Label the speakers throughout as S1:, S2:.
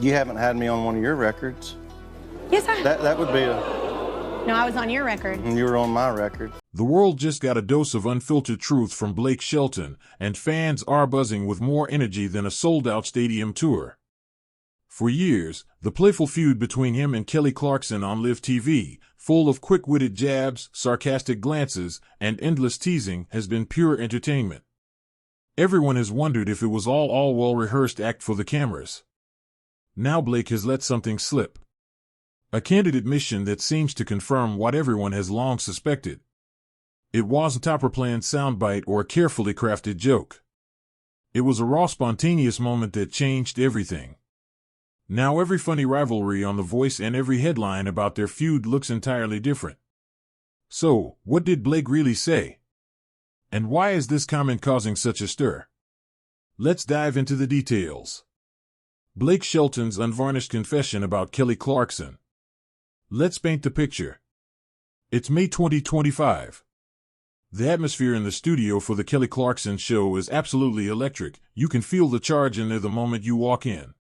S1: You haven't had me on one of your records.
S2: Yes, I have.
S1: That would be a...
S2: No, I was on your record.
S1: And you were on my record.
S3: The world just got a dose of unfiltered truth from Blake Shelton, and fans are buzzing with more energy than a sold-out stadium tour. For years, the playful feud between him and Kelly Clarkson on Live TV, full of quick-witted jabs, sarcastic glances, and endless teasing, has been pure entertainment. Everyone has wondered if it was all well-rehearsed act for the cameras. Now Blake has let something slip. A candid admission that seems to confirm what everyone has long suspected. It wasn't a top-planned soundbite or a carefully crafted joke. It was a raw, spontaneous moment that changed everything. Now every funny rivalry on The Voice and every headline about their feud looks entirely different. So, what did Blake really say? And why is this comment causing such a stir? Let's dive into the details. Blake Shelton's unvarnished confession about Kelly Clarkson. Let's paint the picture. It's May 2025. The atmosphere in the studio for the Kelly Clarkson show is absolutely electric. You can feel the charge in there the moment you walk in.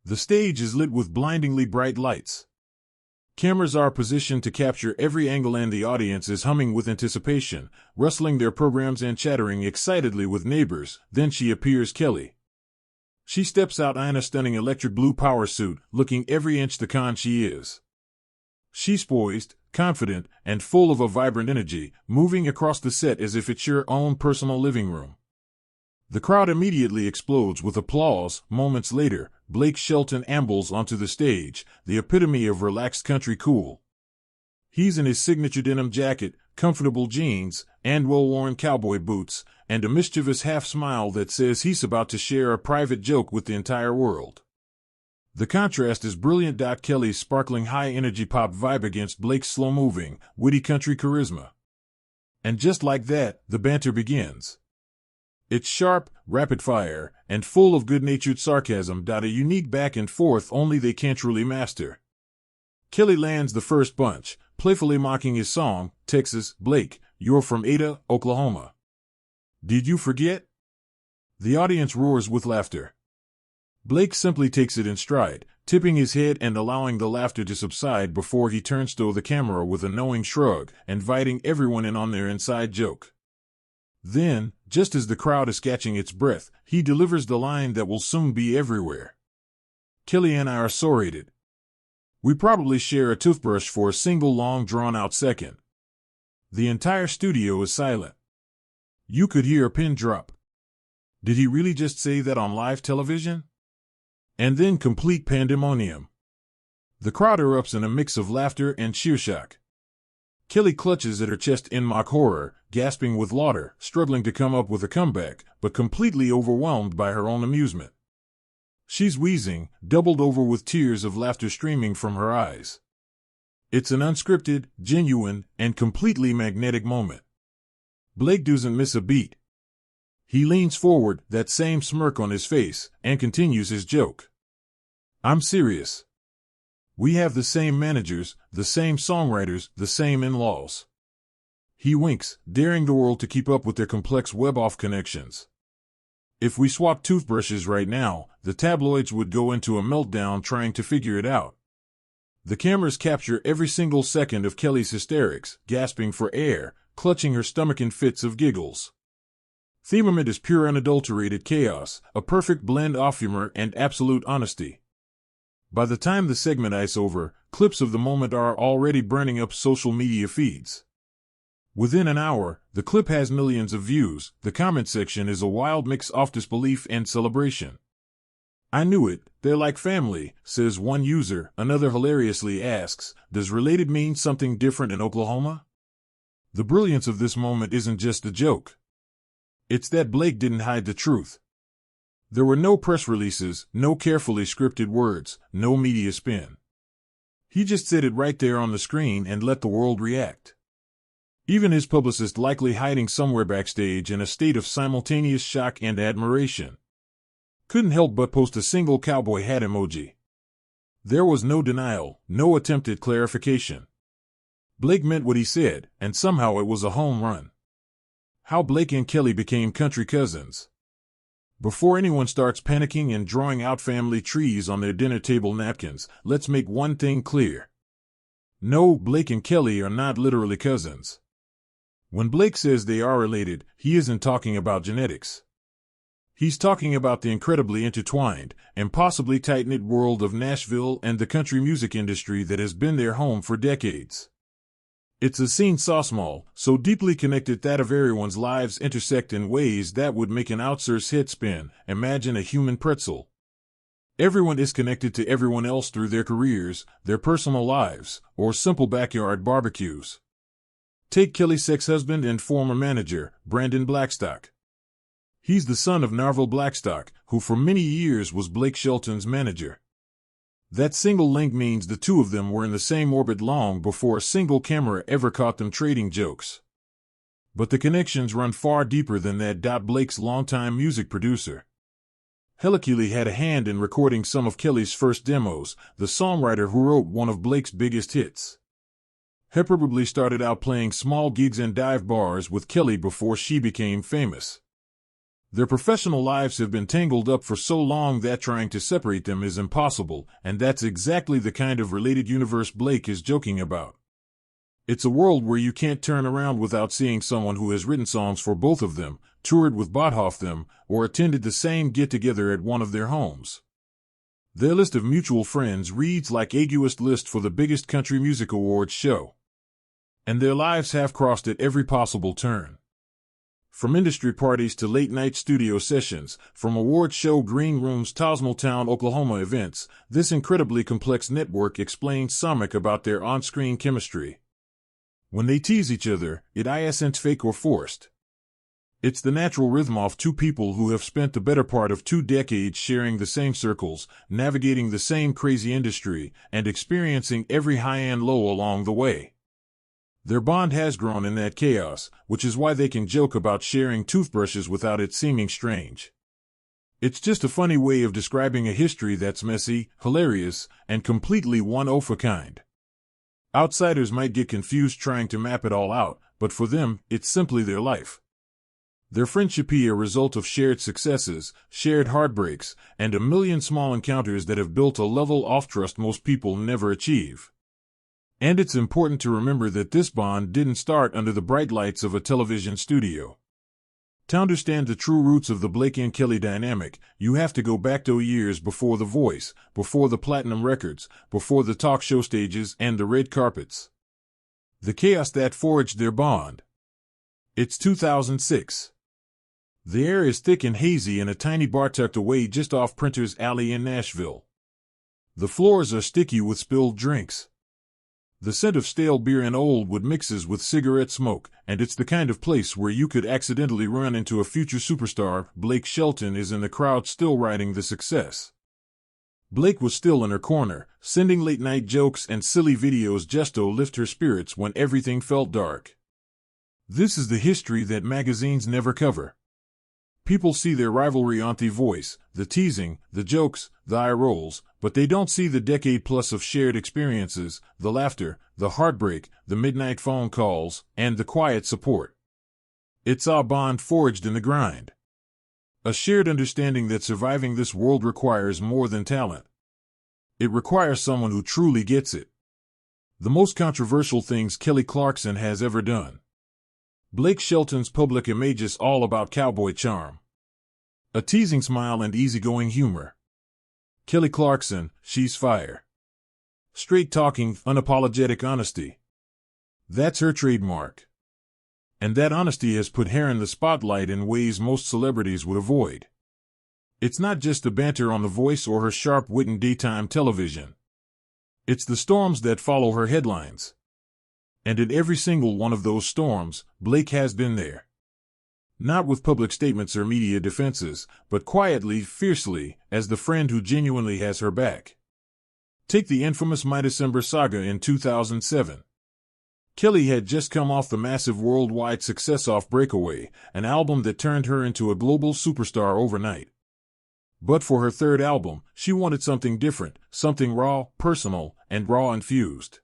S3: The stage is lit with blindingly bright lights. Cameras are positioned to capture every angle and the audience is humming with anticipation, rustling their programs and chattering excitedly with neighbors. Then she appears, Kelly. She steps out in a stunning electric blue power suit, looking every inch the con she is. She's poised, confident, and full of a vibrant energy, moving across the set as if it's your own personal living room. The crowd immediately explodes with applause. Moments later, Blake Shelton ambles onto the stage, the epitome of relaxed country cool. He's in his signature denim jacket, comfortable jeans, and well-worn cowboy boots, and a mischievous half-smile that says he's about to share a private joke with the entire world. The contrast is brilliant. Kelly's sparkling high-energy pop vibe against Blake's slow-moving, witty country charisma. And just like that, the banter begins. It's sharp, rapid-fire, and full of good-natured sarcasm. A unique back and forth only they can truly master. Kelly lands the first punch, playfully mocking his song, Texas. Blake, you're from Ada, Oklahoma. Did you forget? The audience roars with laughter. Blake simply takes it in stride, tipping his head and allowing the laughter to subside before he turns to the camera with a knowing shrug, inviting everyone in on their inside joke. Then, just as the crowd is catching its breath, he delivers the line that will soon be everywhere. Kelly and I are sorted. We probably share a toothbrush for a single long drawn-out second. The entire studio is silent. You could hear a pin drop. Did he really just say that on live television? And then complete pandemonium. The crowd erupts in a mix of laughter and sheer shock. Kelly clutches at her chest in mock horror, gasping with laughter, struggling to come up with a comeback, but completely overwhelmed by her own amusement. She's wheezing, doubled over with tears of laughter streaming from her eyes. It's an unscripted, genuine, and completely magnetic moment. Blake doesn't miss a beat. He leans forward, that same smirk on his face, and continues his joke. I'm serious. We have the same managers, the same songwriters, the same in-laws. He winks, daring the world to keep up with their complex web-off connections. If we swap toothbrushes right now, the tabloids would go into a meltdown trying to figure it out. The cameras capture every single second of Kelly's hysterics, gasping for air, clutching her stomach in fits of giggles. The moment is pure unadulterated chaos, a perfect blend of humor and absolute honesty. By the time the segment is over, clips of the moment are already burning up social media feeds. Within an hour, the clip has millions of views. The comment section is a wild mix of disbelief and celebration. I knew it, they're like family, says one user. Another hilariously asks, does related mean something different in Oklahoma? The brilliance of this moment isn't just a joke. It's that Blake didn't hide the truth. There were no press releases, no carefully scripted words, no media spin. He just said it right there on the screen and let the world react. Even his publicist likely hiding somewhere backstage in a state of simultaneous shock and admiration. Couldn't help but post a single cowboy hat emoji. There was no denial, no attempt at clarification. Blake meant what he said, and somehow it was a home run. How Blake and Kelly became country cousins. Before anyone starts panicking and drawing out family trees on their dinner table napkins, let's make one thing clear. No, Blake and Kelly are not literally cousins. When Blake says they are related, he isn't talking about genetics. He's talking about the incredibly intertwined and possibly tight-knit world of Nashville and the country music industry that has been their home for decades. It's a scene so small, so deeply connected that of everyone's lives intersect in ways that would make an outsider's head spin. Imagine a human pretzel. Everyone is connected to everyone else through their careers, their personal lives, or simple backyard barbecues. Take Kelly's ex-husband and former manager, Brandon Blackstock. He's the son of Narvel Blackstock, who for many years was Blake Shelton's manager. That single link means the two of them were in the same orbit long before a single camera ever caught them trading jokes. But the connections run far deeper than that. Blake's longtime music producer, Kelly, had a hand in recording some of Kelly's first demos, the songwriter who wrote one of Blake's biggest hits. He probably started out playing small gigs and dive bars with Kelly before she became famous. Their professional lives have been tangled up for so long that trying to separate them is impossible, and that's exactly the kind of related universe Blake is joking about. It's a world where you can't turn around without seeing someone who has written songs for both of them, toured with both them, or attended the same get-together at one of their homes. Their list of mutual friends reads like Aguist list for the biggest country music awards show. And their lives have crossed at every possible turn. From industry parties to late-night studio sessions, from award show green rooms to Osmoltown, Oklahoma events, this incredibly complex network explains something about their on-screen chemistry. When they tease each other, it isn't fake or forced. It's the natural rhythm of two people who have spent the better part of 2 decades sharing the same circles, navigating the same crazy industry, and experiencing every high and low along the way. Their bond has grown in that chaos, which is why they can joke about sharing toothbrushes without it seeming strange. It's just a funny way of describing a history that's messy, hilarious, and completely one-of-a-kind. Outsiders might get confused trying to map it all out, but for them, it's simply their life. Their friendship is a result of shared successes, shared heartbreaks, and a million small encounters that have built a level of trust most people never achieve. And it's important to remember that this bond didn't start under the bright lights of a television studio. To understand the true roots of the Blake and Kelly dynamic, you have to go back to years before The Voice, before the Platinum Records, before the talk show stages and the red carpets. The chaos that forged their bond. It's 2006. The air is thick and hazy in a tiny bar tucked away just off Printer's Alley in Nashville. The floors are sticky with spilled drinks. The scent of stale beer and old wood mixes with cigarette smoke, and it's the kind of place where you could accidentally run into a future superstar. Blake Shelton is in the crowd still riding the success. Blake was still in her corner, sending late-night jokes and silly videos just to lift her spirits when everything felt dark. This is the history that magazines never cover. People see their rivalry on The Voice, the teasing, the jokes, the eye rolls, but they don't see the decade-plus of shared experiences, the laughter, the heartbreak, the midnight phone calls, and the quiet support. It's a bond forged in the grind. A shared understanding that surviving this world requires more than talent. It requires someone who truly gets it. The most controversial things Kelly Clarkson has ever done. Blake Shelton's public image is all about cowboy charm. A teasing smile and easygoing humor. Kelly Clarkson, she's fire. Straight-talking, unapologetic honesty. That's her trademark. And that honesty has put her in the spotlight in ways most celebrities would avoid. It's not just the banter on The Voice or her sharp wit in daytime television. It's the storms that follow her headlines. And in every single one of those storms, Blake has been there. Not with public statements or media defenses, but quietly, fiercely, as the friend who genuinely has her back. Take the infamous My December saga in 2007. Kelly had just come off the massive worldwide success of Breakaway, an album that turned her into a global superstar overnight. But for her third album, she wanted something different, something raw, personal, and raw-infused.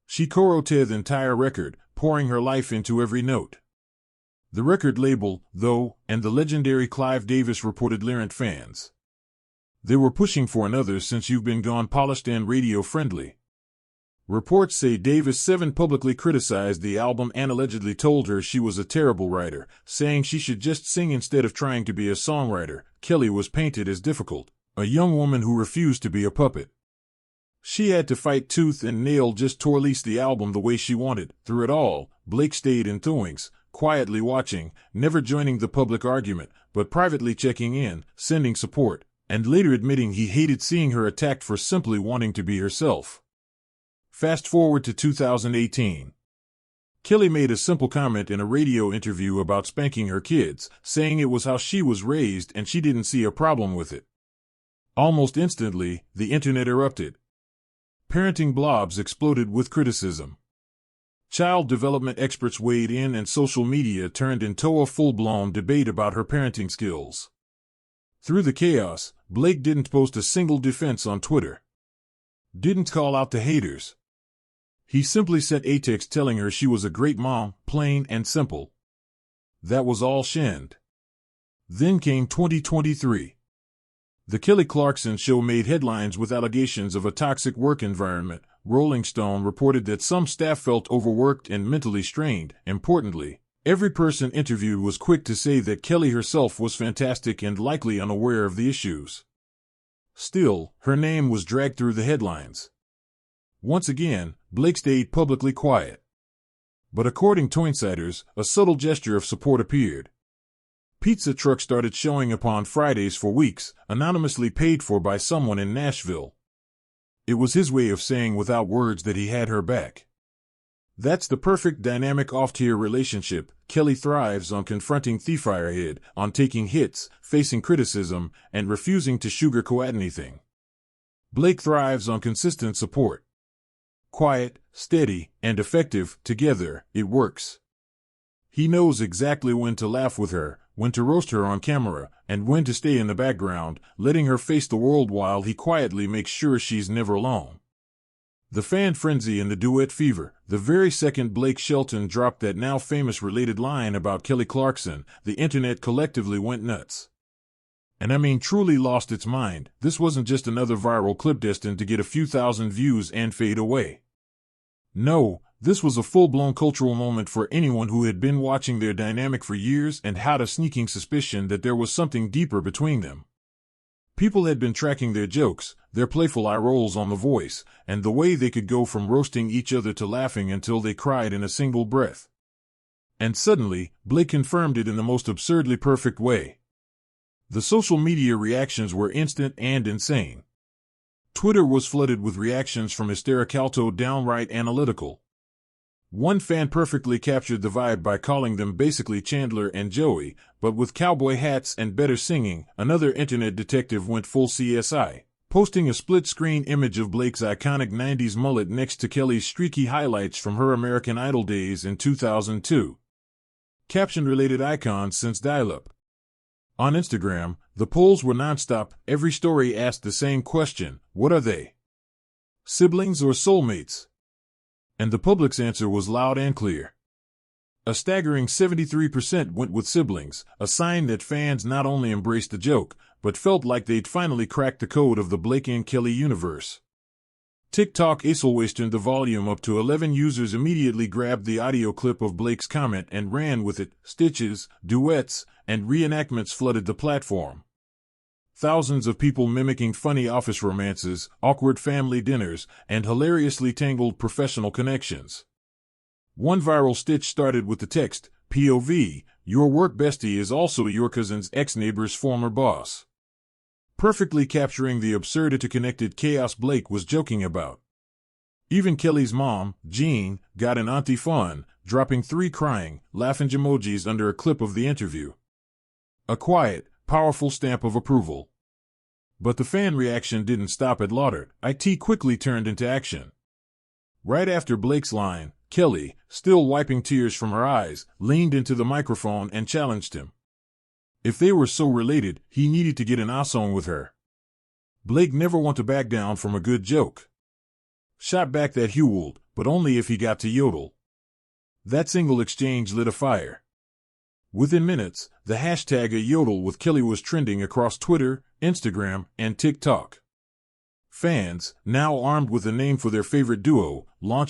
S3: She co-wrote the entire record, pouring her life into every note. The record label, though, and the legendary Clive Davis reportedly aren't fans. They were pushing for another since you've been gone polished and radio-friendly. Reports say Davis 7 publicly criticized the album and allegedly told her she was a terrible writer, saying she should just sing instead of trying to be a songwriter. Kelly was painted as difficult, a young woman who refused to be a puppet. She had to fight tooth and nail just to release the album the way she wanted. Through it all, Blake stayed in things, quietly watching, never joining the public argument, but privately checking in, sending support, and later admitting he hated seeing her attacked for simply wanting to be herself. Fast forward to 2018. Kelly made a simple comment in a radio interview about spanking her kids, saying it was how she was raised and she didn't see a problem with it. Almost instantly, the internet erupted. Parenting blobs exploded with criticism. Child development experts weighed in and social media turned into a full-blown debate about her parenting skills. Through the chaos, Blake didn't post a single defense on Twitter. Didn't call out the haters. He simply sent a text telling her she was a great mom, plain and simple. That was all shinned. Then came 2023. The Kelly Clarkson show made headlines with allegations of a toxic work environment. Rolling Stone reported that some staff felt overworked and mentally strained. Importantly, every person interviewed was quick to say that Kelly herself was fantastic and likely unaware of the issues. Still, her name was dragged through the headlines. Once again, Blake stayed publicly quiet. But according to insiders, a subtle gesture of support appeared. Pizza trucks started showing up on Fridays for weeks, anonymously paid for by someone in Nashville. It was his way of saying without words that he had her back. That's the perfect dynamic off-tier relationship. Kelly thrives on confronting the firehead, on taking hits, facing criticism, and refusing to sugarcoat anything. Blake thrives on consistent support. Quiet, steady, and effective. Together, it works. He knows exactly when to laugh with her, when to roast her on camera, and when to stay in the background, letting her face the world while he quietly makes sure she's never alone. The fan frenzy and the duet fever. The very second Blake Shelton dropped that now famous related line about Kelly Clarkson, the internet collectively went nuts. And I mean truly lost its mind. This wasn't just another viral clip destined to get a few thousand views and fade away. No, this was a full-blown cultural moment for anyone who had been watching their dynamic for years and had a sneaking suspicion that there was something deeper between them. People had been tracking their jokes, their playful eye rolls on The Voice, and the way they could go from roasting each other to laughing until they cried in a single breath. And suddenly, Blake confirmed it in the most absurdly perfect way. The social media reactions were instant and insane. Twitter was flooded with reactions from hysterical to downright analytical. One fan perfectly captured the vibe by calling them basically Chandler and Joey, but with cowboy hats and better singing. Another internet detective went full CSI, posting a split-screen image of Blake's iconic 90s mullet next to Kelly's streaky highlights from her American Idol days in 2002. Caption-related icons since dial-up. On Instagram, the polls were nonstop. Every story asked the same question: what are they? Siblings or soulmates? And the public's answer was loud and clear. A staggering 73% went with siblings, a sign that fans not only embraced the joke, but felt like they'd finally cracked the code of the Blake and Kelly universe. TikTok always turned the volume up to 11. Users immediately grabbed the audio clip of Blake's comment and ran with it. Stitches, duets, and reenactments flooded the platform. Thousands of people mimicking funny office romances, awkward family dinners, and hilariously tangled professional connections. One viral stitch started with the text, POV, your work bestie is also your cousin's ex-neighbor's former boss. Perfectly capturing the absurd interconnected chaos Blake was joking about. Even Kelly's mom, Jean, got an auntie fun, dropping 3 crying, laughing emojis under a clip of the interview. A quiet, powerful stamp of approval. But the fan reaction didn't stop at laughter. It quickly turned into action. Right after Blake's line, Kelly, still wiping tears from her eyes, leaned into the microphone and challenged him. If they were so related, he needed to get an song with her. Blake never wanted to back down from a good joke. Shot back that he would, but only if he got to yodel. That single exchange lit a fire. Within minutes, the hashtag a yodel with Kelly was trending across Twitter, Instagram, and TikTok. Fans, now armed with a name for their favorite duo, launched